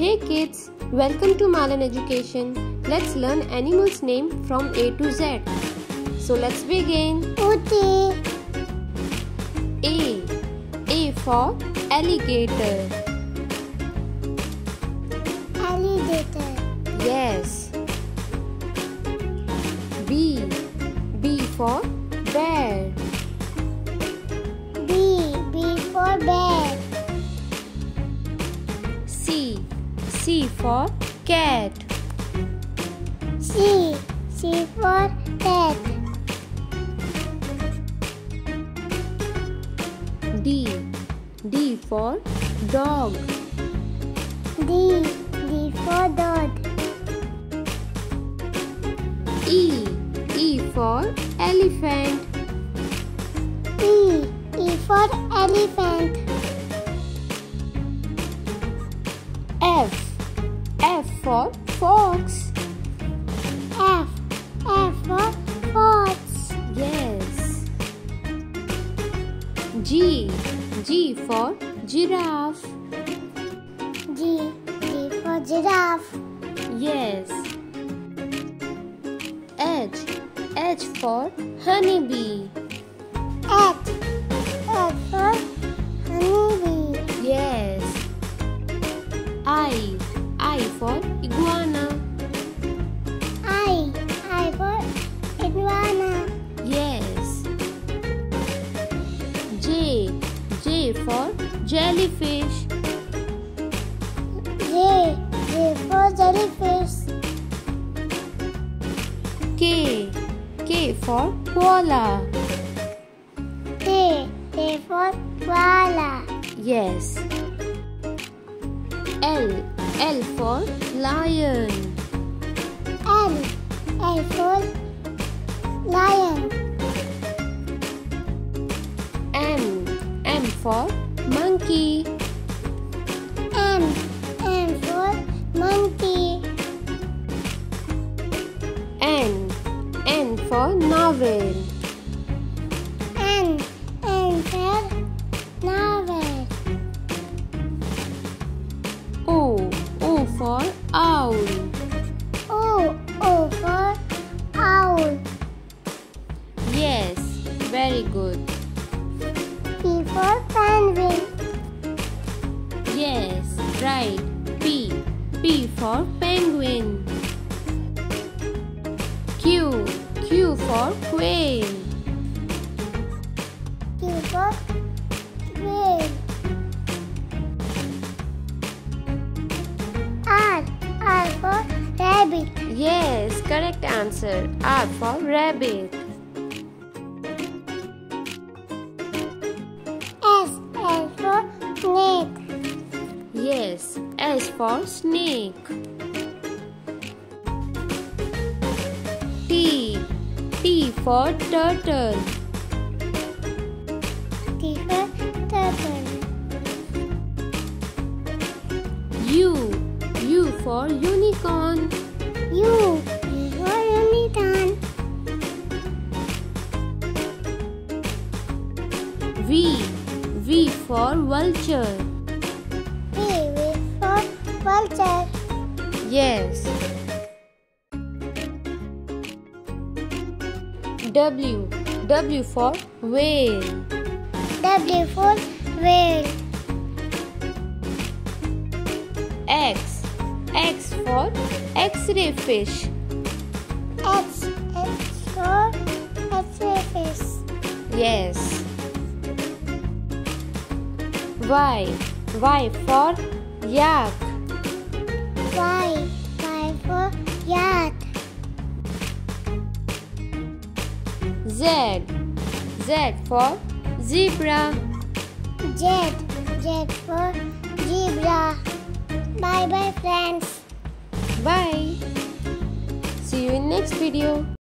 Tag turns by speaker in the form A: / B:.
A: Hey kids, welcome to Malan Education. Let's learn animals' name from A to Z. So let's begin.
B: Okay.
A: A for alligator.
B: Alligator.
A: Yes. B for bear.
B: B for bear.
A: C for cat.
B: C for cat.
A: D for dog.
B: D for dog.
A: E for elephant.
B: E for elephant.
A: F for fox.
B: F for fox.
A: Yes. G for giraffe.
B: G for giraffe.
A: Yes. H for honeybee.
B: H for honeybee.
A: Yes. I for iguana.
B: I for iguana.
A: Yes. J for jellyfish.
B: J for jellyfish.
A: K for koala.
B: K for koala.
A: Yes. L for lion.
B: L for lion.
A: M for monkey.
B: M for monkey.
A: N for novel.
B: N for novel.
A: O for owl.
B: O for owl.
A: Yes, very good.
B: P for penguin.
A: Yes, right. P for penguin. Q for quail.
B: Q for quail. R for rabbit.
A: Yes, correct answer. R for rabbit.
B: S for snake.
A: Yes, S for snake. T for turtle.
B: T for turtle.
A: U for unicorn.
B: U for unicorn.
A: V for vulture.
B: V for vulture.
A: Yes. W for whale.
B: W for whale.
A: X for X-ray fish.
B: X for X-ray fish.
A: Yes. Y for yak.
B: Y for yak.
A: Z for zebra.
B: Z for zebra. Bye bye friends.
A: Bye. See you in next video.